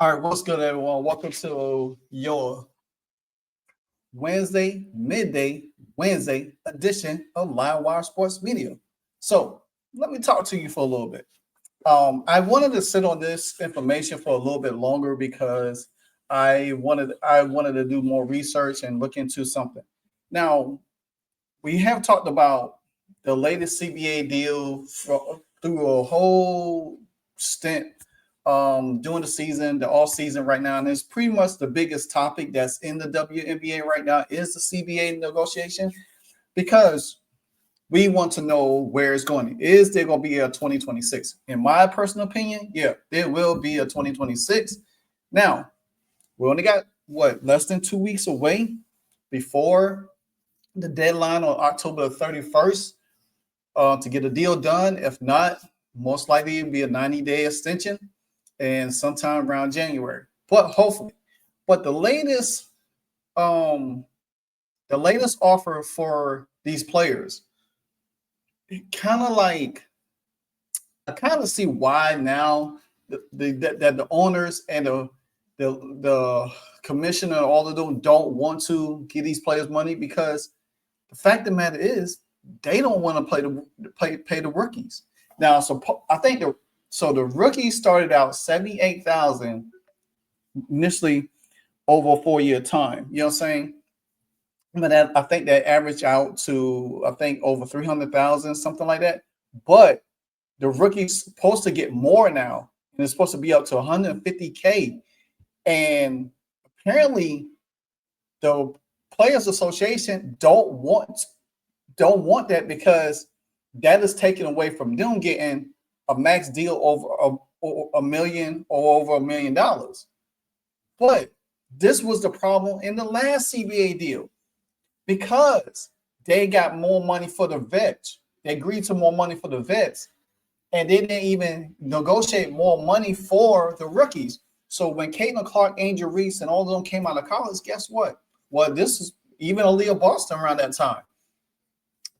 All right, what's good, everyone? Welcome to your Wednesday edition of Livewire Sports Media. So, let me talk to you for a little bit. I wanted to sit on this information for a little bit longer because I wanted to do more research and look into something. Now, we have talked about the latest CBA deal through a whole stint during the season, the off season right now, and it's pretty much the biggest topic that's in the WNBA right now is the CBA negotiation because we want to know where it's going. Is there going to be a 2026? In my personal opinion, yeah, there will be a 2026. Now, we only got less than 2 weeks away before the deadline on October 31st to get a deal done. If not, most likely it'll be a 90-day extension and sometime around January. But hopefully. But um the latest offer for these players, kind of like I kind of see why now that the owners and the commissioner, all of them don't want to give these players money because the fact of the matter is they don't want to pay the rookies. Now, so I think the rookies started out 78,000 initially over a 4-year time. You know what I'm saying? But I think that averaged out to over 300,000, something like that. But the rookie's supposed to get more now, and it's supposed to be up to 150K. And apparently, the Players Association don't want that because that is taken away from them getting a max deal over a million or over $1 million. But this was the problem in the last CBA deal because they got more money for the vets. They agreed to more money for the vets, and they didn't even negotiate more money for the rookies. So when Caitlin Clark, Angel Reese, and all of them came out of college, guess what? Well, this is even Aaliyah Boston around that time.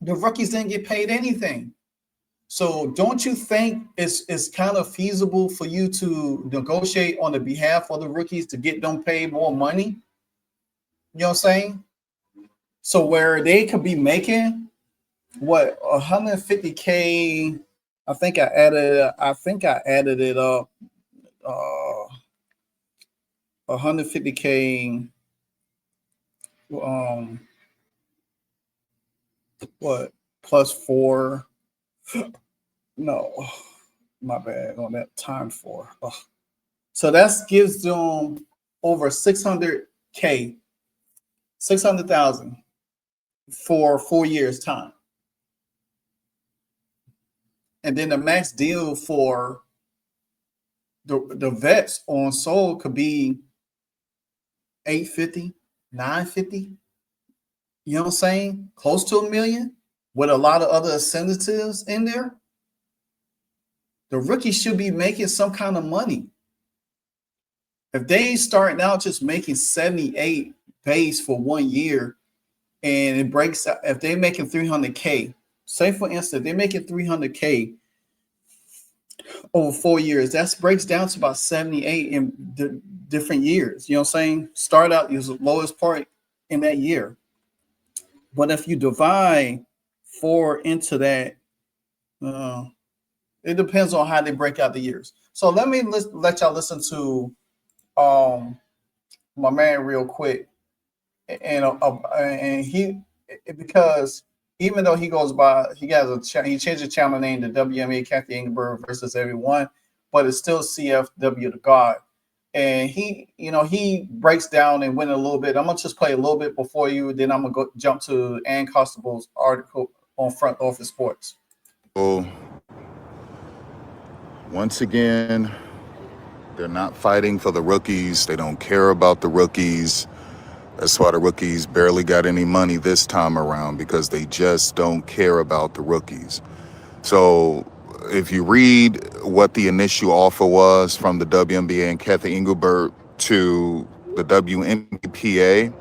The rookies didn't get paid anything. So don't you think it's kind of feasible for you to negotiate on the behalf of the rookies to get them paid more money? You know what I'm saying? So where they could be making 150K. I think I added it up. 150K. Plus 4. No, my bad on that time 4. So that gives them over 600K, 600,000 for 4 years time. And then the max deal for the vets on sold could be 850, 950. You know what I'm saying? Close to $1 million with a lot of other incentives in there. The rookies should be making some kind of money. If they start out just making 78 base for 1 year and it breaks out, if they're making 300K, say for instance, they're making 300K over 4 years, that breaks down to about 78 in the different years. You know what I'm saying? Start out is the lowest part in that year. But if you divide 4 into that, it depends on how they break out the years. So let me let y'all listen to my man real quick, and he, because even though he changed the channel name to WNBA Kathy Engelberg versus everyone, but it's still CFW the God. And he breaks down and went a little bit. I'm gonna just play a little bit before you, then I'm gonna jump to Ann Constable's article on Front Office Sports. So once again, they're not fighting for the rookies. They don't care about the rookies. That's why the rookies barely got any money this time around, because they just don't care about the rookies. So if you read what the initial offer was from the WNBA and Kathy Engelberg to the WNBA,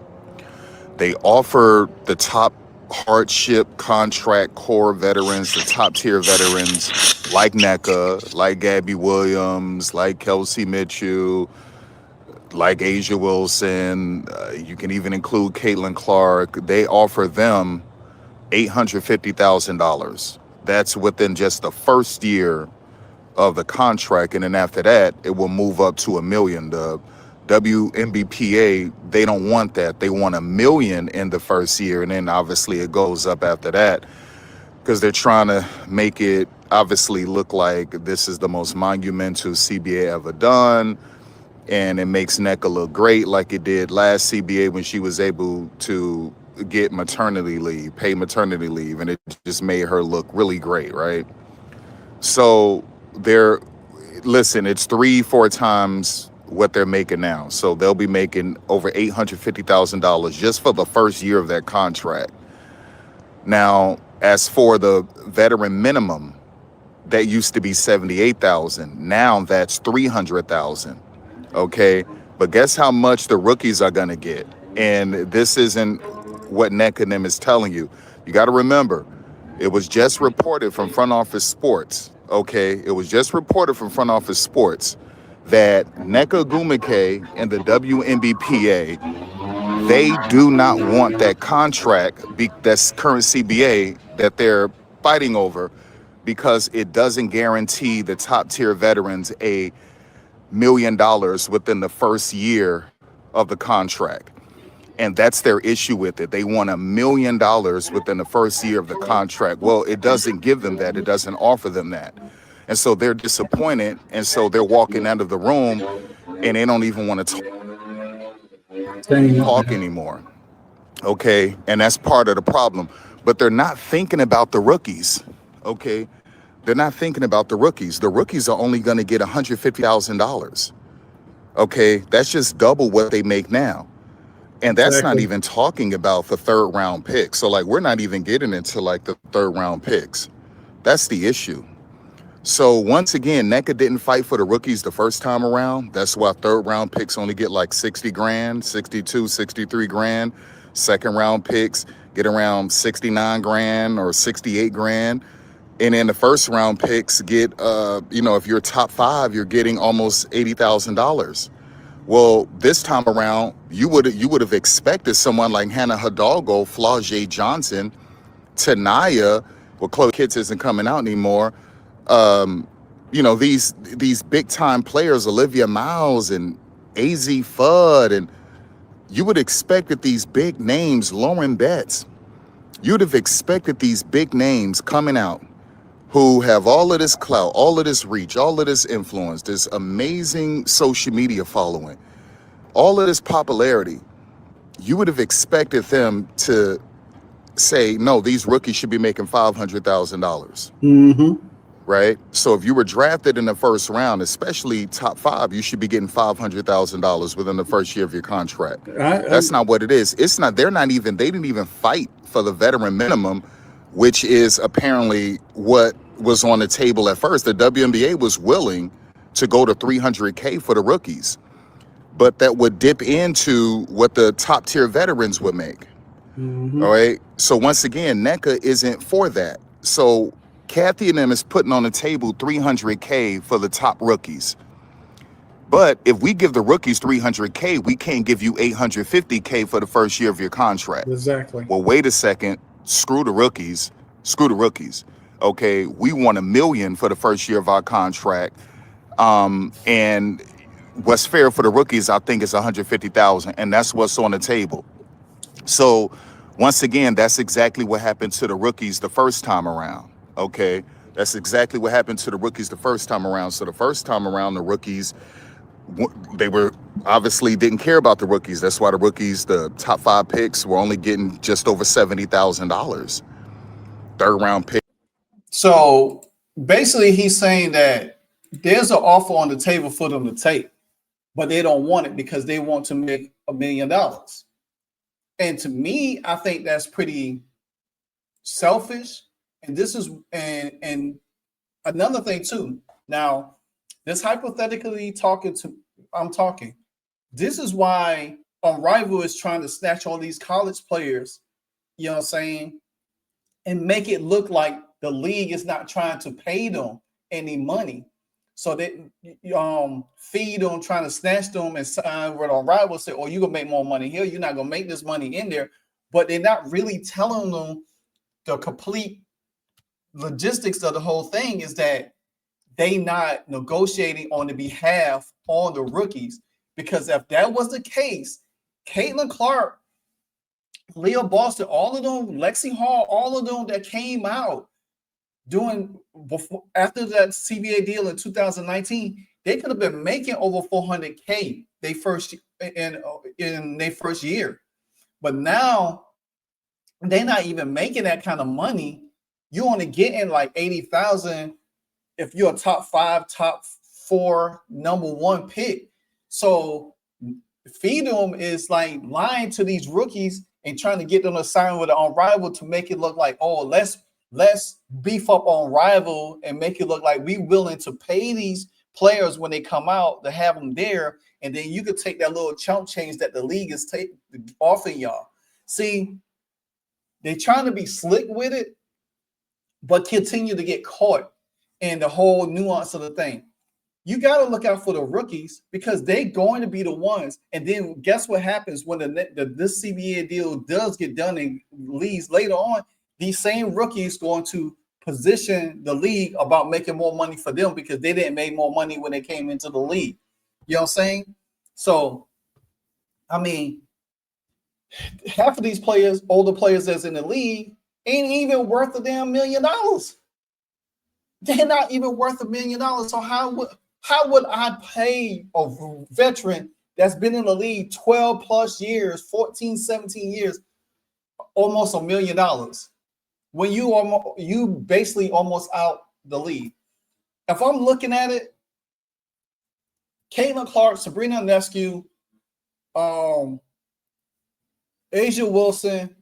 they offered the top hardship contract core veterans, the top tier veterans like NECA, like Gabby Williams, like Kelsey Mitchell, like Asia Wilson, you can even include Caitlin Clark. They offer them $850,000. That's within just the first year of the contract, and then after that, it will move up to $1 million. The WNBPA, they don't want that. They want $1 million in the first year, and then obviously it goes up after that because they're trying to make it obviously look like this is the most monumental CBA ever done, and it makes NECA look great like it did last CBA when she was able to get maternity leave, pay maternity leave, and it just made her look really great, right? So listen, it's 3-4 times what they're making now. So they'll be making over $850,000 just for the first year of that contract. Now, as for the veteran minimum, that used to be $78,000. Now that's $300,000. Okay, but guess how much the rookies are gonna get? And this isn't what NECA is telling you. You got to remember, it was just reported from Front Office Sports. Okay, it was just reported from Front Office Sports that NECA Gumake and the WNBPA, they do not want that contract, that's current CBA that they're fighting over, because it doesn't guarantee the top tier veterans $1 million within the first year of the contract. And that's their issue with it. They want $1 million within the first year of the contract. Well, it doesn't give them that. It doesn't offer them that. And so they're disappointed. And so they're walking out of the room and they don't even want to talk anymore. Okay. And that's part of the problem. But they're not thinking about the rookies. Okay. They're not thinking about the rookies. The rookies are only going to get $150,000. Okay. That's just double what they make now. And that's not even talking about the third round picks. So like, we're not even getting into like the third round picks. That's the issue. So once again, NECA didn't fight for the rookies the first time around. That's why third round picks only get like 60 grand, 62, 63 grand. Second round picks get around 69 grand or 68 grand. And then the first round picks get, if you're top 5, you're getting almost $80,000. Well, this time around, you would have expected someone like Hannah Hidalgo, Flau'jae Johnson, Tanaya. Well, Chloe Kitts isn't coming out anymore. These big time players, Olivia Miles and AZ Fudd, and you would expect that these big names, Lauren Betts, you'd have expected these big names coming out who have all of this clout, all of this reach, all of this influence, this amazing social media following, all of this popularity. You would have expected them to say, no, these rookies should be making $500,000. Right? So if you were drafted in the first round, especially top 5, you should be getting $500,000 within the first year of your contract. That's not what it is. It's not, they didn't even fight for the veteran minimum, which is apparently what was on the table at first. The WNBA was willing to go to $300K for the rookies, but that would dip into what the top tier veterans would make. All right. So once again, NECA isn't for that. So Kathy and them is putting on the table $300K for the top rookies. But if we give the rookies $300K, we can't give you $850K for the first year of your contract. Exactly. Well, wait a second. Screw the rookies. Screw the rookies. Okay, we want $1 million for the first year of our contract. And what's fair for the rookies, I think, is $150,000, and that's what's on the table. So once again, that's exactly what happened to the rookies the first time around. Okay, that's exactly what happened to the rookies the first time around. So the first time around, the rookies, they were obviously didn't care about the rookies. That's why the rookies, the top 5 picks, were only getting just over $70,000. Third round pick. So basically, he's saying that there's an offer on the table for them to take, but they don't want it because they want to make $1 million. And to me, I think that's pretty selfish. And this is and another thing too. Now, this hypothetically I'm talking. This is why Rival is trying to snatch all these college players, you know what I'm saying, and make it look like the league is not trying to pay them any money. So they feed them, trying to snatch them and sign with our rivals. Say, "Oh, you're gonna make more money here. You're not gonna make this money in there," but they're not really telling them the complete logistics of the whole thing is that they not negotiating on the behalf on the rookies. Because if that was the case, Caitlin Clark, Leah Boston, all of them, Lexi Hall, all of them that came out doing before after that CBA deal in 2019, they could have been making over 400K they first in their first year. But now they're not even making that kind of money. You only getting like 80,000 if you're a top 5, top 4, number 1 pick. So Freedom is like lying to these rookies and trying to get them to sign with an rival to make it look like, oh, let's beef up on rival and make it look like we willing to pay these players when they come out to have them there, and then you could take that little chump change that the league is offering y'all. See, they're trying to be slick with it, but continue to get caught in the whole nuance of the thing. You got to look out for the rookies because they're going to be the ones. And then guess what happens when this CBA deal does get done and leaves later on? These same rookies going to position the league about making more money for them because they didn't make more money when they came into the league. You know what I'm saying? So, I mean, half of these players, older players that's in the league, ain't even worth a damn $1 million. They're not even worth $1 million. So how would I pay a veteran that's been in the league 12 plus years, 14, 17 years, almost $1 million when you basically almost out the league? If I'm looking at it, Caitlin Clark, Sabrina Ionescu, Asia Wilson,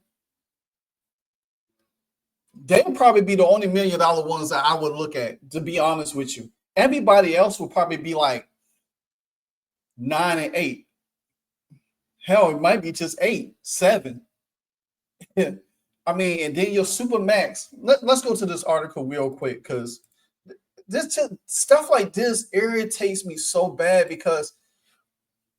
they would probably be the only $1 million ones that I would look at, to be honest with you. Everybody else would probably be like 9 and 8. Hell, it might be just 8, 7. I mean, and then your super max. Let's go to this article real quick because this stuff like this irritates me so bad because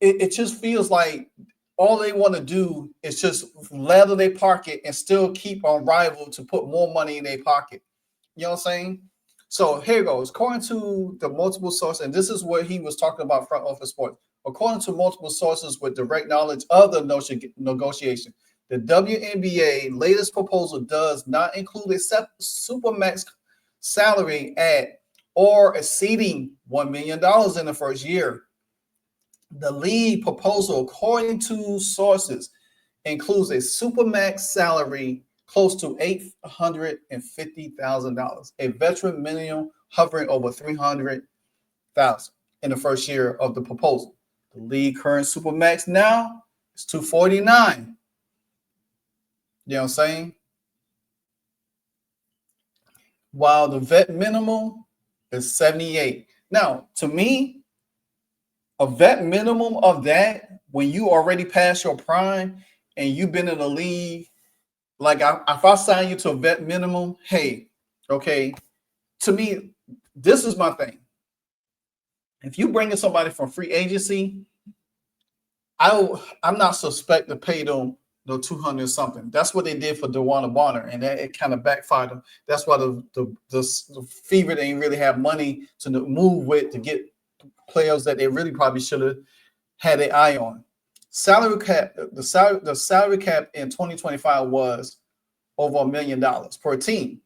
it just feels like all they want to do is just ladder their pocket and still keep on rival to put more money in their pocket. You know what I'm saying? So here it goes. According to the multiple sources, and this is what he was talking about front office sports. According to multiple sources with direct knowledge of the negotiation, the WNBA latest proposal does not include a supermax salary at or exceeding $1 million in the first year. The league proposal, according to sources, includes a supermax salary close to $850,000, a veteran minimum hovering over $300,000 in the first year of the proposal. The league current supermax now is $249. You know what I'm saying? While the vet minimum is $78. Now, to me, a vet minimum of that, when you already passed your prime and you've been in the league, like if I sign you to a vet minimum, hey, okay, to me, this is my thing. If you bring in somebody from free agency, I'm not suspect to pay them the 200 something. That's what they did for DeWanna Bonner, and that it kind of backfired them. That's why the Fever didn't really have money to move with to get players that they really probably should have had their eye on. Salary cap, the salary cap in 2025 was over $1 million per team,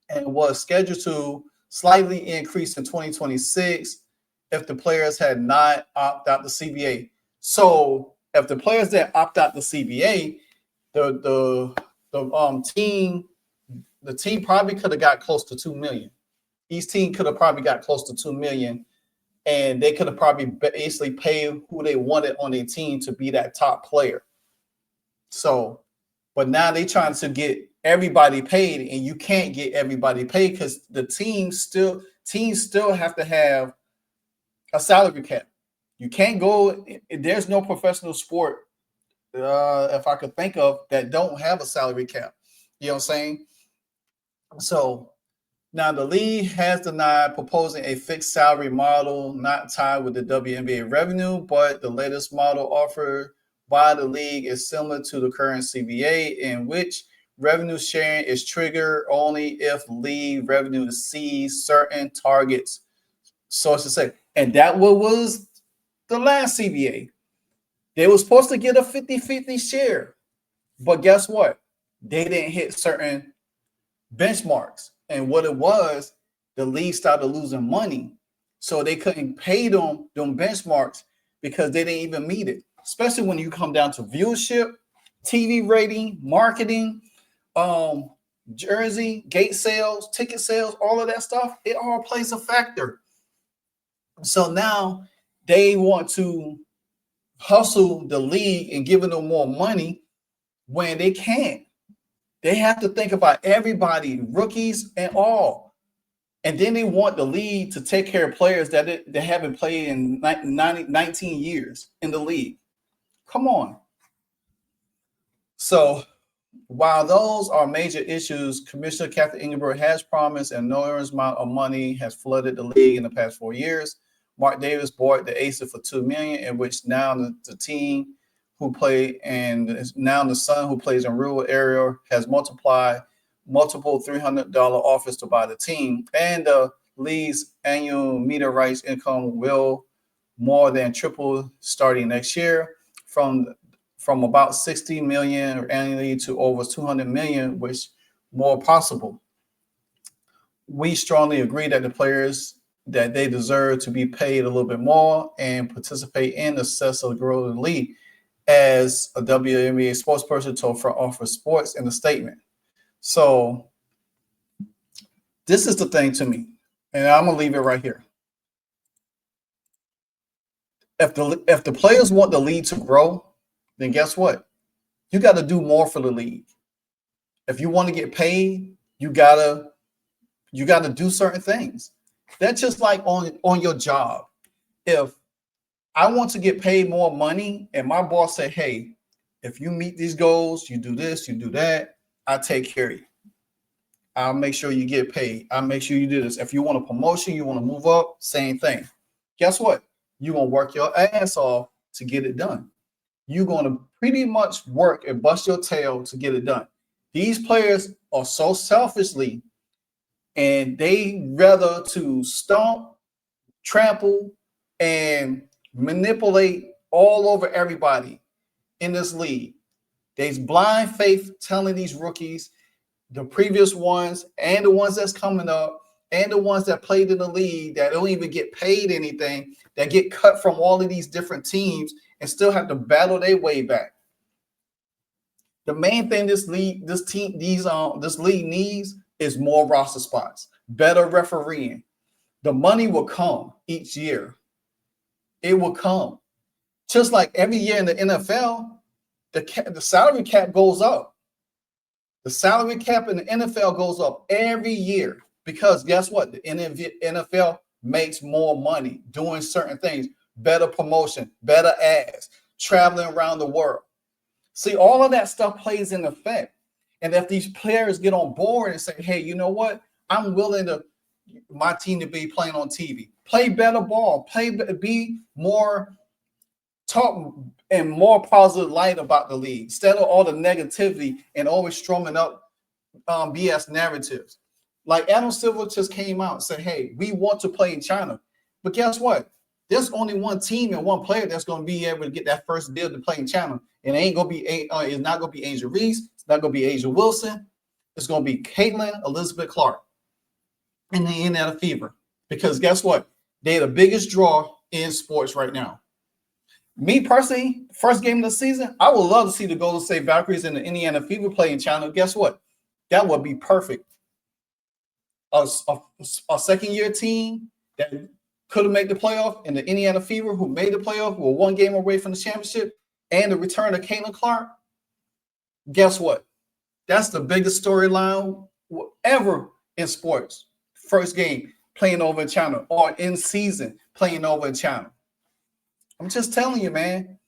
and was scheduled to slightly increase in 2026 if the players had not opted out the CBA. So if the players that opt out the CBA, the team probably could have got close to $2 million. Each team could have probably got close to $2 million, and they could have probably basically paid who they wanted on their team to be that top player. So, but now they trying to get everybody paid, and you can't get everybody paid because the teams still have to have a salary cap. You can't go. There's no professional sport, if I could think of, that don't have a salary cap. You know what I'm saying? So Now, the league has denied proposing a fixed salary model not tied with the WNBA revenue, but the latest model offered by the league is similar to the current CBA, in which revenue sharing is triggered only if league revenue exceeds certain targets, sources say. And that was the last CBA. They were supposed to get a 50-50 share, but guess what? They didn't hit certain benchmarks. And what it was, the league started losing money. So they couldn't pay them benchmarks because they didn't even meet it. Especially when you come down to viewership, TV rating, marketing, jersey, gate sales, ticket sales, all of that stuff, it all plays a factor. So now they want to hustle the league and giving them more money when they can't. They have to think about everybody, rookies and all. And then they want the league to take care of players that they haven't played in 19 years in the league. Come on. So while those are major issues, Commissioner Kathy Engelberg has promised an enormous amount of money has flooded the league in the past 4 years. Mark Davis bought the Aces for $2 million, in which now the team who play and now the son who plays in rural area has multiple $300 offers to buy the team, and the league's annual media rights income will more than triple starting next year from about 60 million annually to over 200 million, which more possible. We strongly agree that the players that they deserve to be paid a little bit more and participate in the success of the growth of the league. As a WNBA spokesperson told Front Office Sports in a statement. So this is the thing to me, and I'm gonna leave it right here. If the players want the league to grow, then guess what? You got to do more for the league. If you want to get paid, you gotta do certain things. That's just like on your job. If I want to get paid more money, and my boss said, hey, if you meet these goals, you do this, you do that, I take care of you. I'll make sure you get paid. I'll make sure you do this. If you want a promotion, you want to move up, same thing. Guess what? You're going to work your ass off to get it done. You're going to pretty much work and bust your tail to get it done. These players are so selfishly, and they rather to stomp, trample, and manipulate all over everybody in this league. There's blind faith telling these rookies, the previous ones and the ones that's coming up and the ones that played in the league that don't even get paid anything, that get cut from all of these different teams and still have to battle their way back. The main thing this league needs is more roster spots, better refereeing. The money will come each year. It will come. Just like every year in the NFL, the salary cap goes up. The salary cap in the NFL goes up every year because guess what? The NFL makes more money doing certain things, better promotion, better ads, traveling around the world. See, all of that stuff plays in effect. And if these players get on board and say, hey, you know what? I'm willing to my team to be playing on TV, play better ball, be more talk and more positive light about the league instead of all the negativity and always strumming up BS narratives. Like Adam Silver just came out and said, hey, we want to play in China. But guess what? There's only one team and one player that's going to be able to get that first deal to play in China. And it's not going to be Angel Reese. It's not going to be Asia Wilson. It's going to be Caitlin Elizabeth Clark in the Indiana Fever. Because guess what? They're the biggest draw in sports right now. Me personally, first game of the season, I would love to see the Golden State Valkyries and the Indiana Fever play in China. Guess what? That would be perfect. A second-year team that could have made the playoff, and the Indiana Fever, who made the playoff, were one game away from the championship, and the return of Caitlin Clark. Guess what? That's the biggest storyline ever in sports. First game playing over in China, or in season playing over in China. I'm just telling you, man.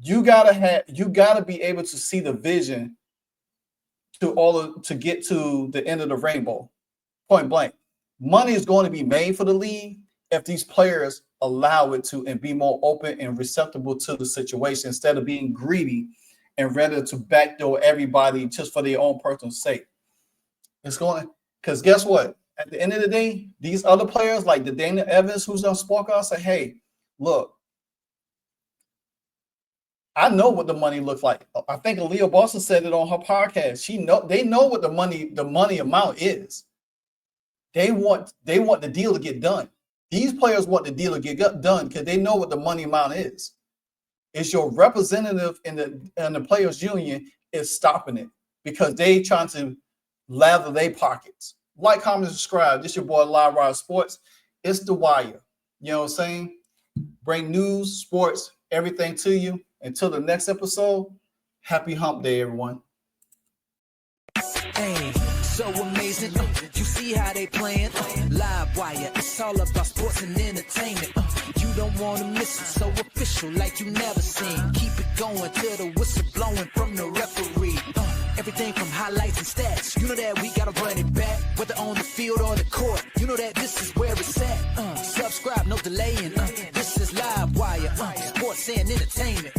You gotta be able to see the vision to get to the end of the rainbow. point blank. Money is going to be made for the league if these players allow it to and be more open and receptible to the situation instead of being greedy and ready to backdoor everybody just for their own personal sake. It's going, because guess what? At the end of the day, these other players like the Dana Evans, who's done spoke out, say, hey, look, I know what the money looks like. I think Aaliyah Boston said it on her podcast. They know what the money amount is. They want the deal to get done. These players want the deal to get done because they know what the money amount is. It's your representative in the players union is stopping it because they trying to lather their pockets. Like, comment, subscribe. This your boy Live Ride Sports. It's The Wire. You know what I'm saying? Bring news, sports, everything to you. Until the next episode, happy hump day, everyone. Hey, so amazing. You see how they playing? Live Wire. It's all about sports and entertainment. You don't want to miss it. So official, like you never seen. Keep it going till the whistle blowing from the referee. Everything from highlights and stats. You know that we gotta run it back, whether on the field or the court. You know that this is where it's at. Subscribe, no delaying. This is Live Wire. Sports and entertainment.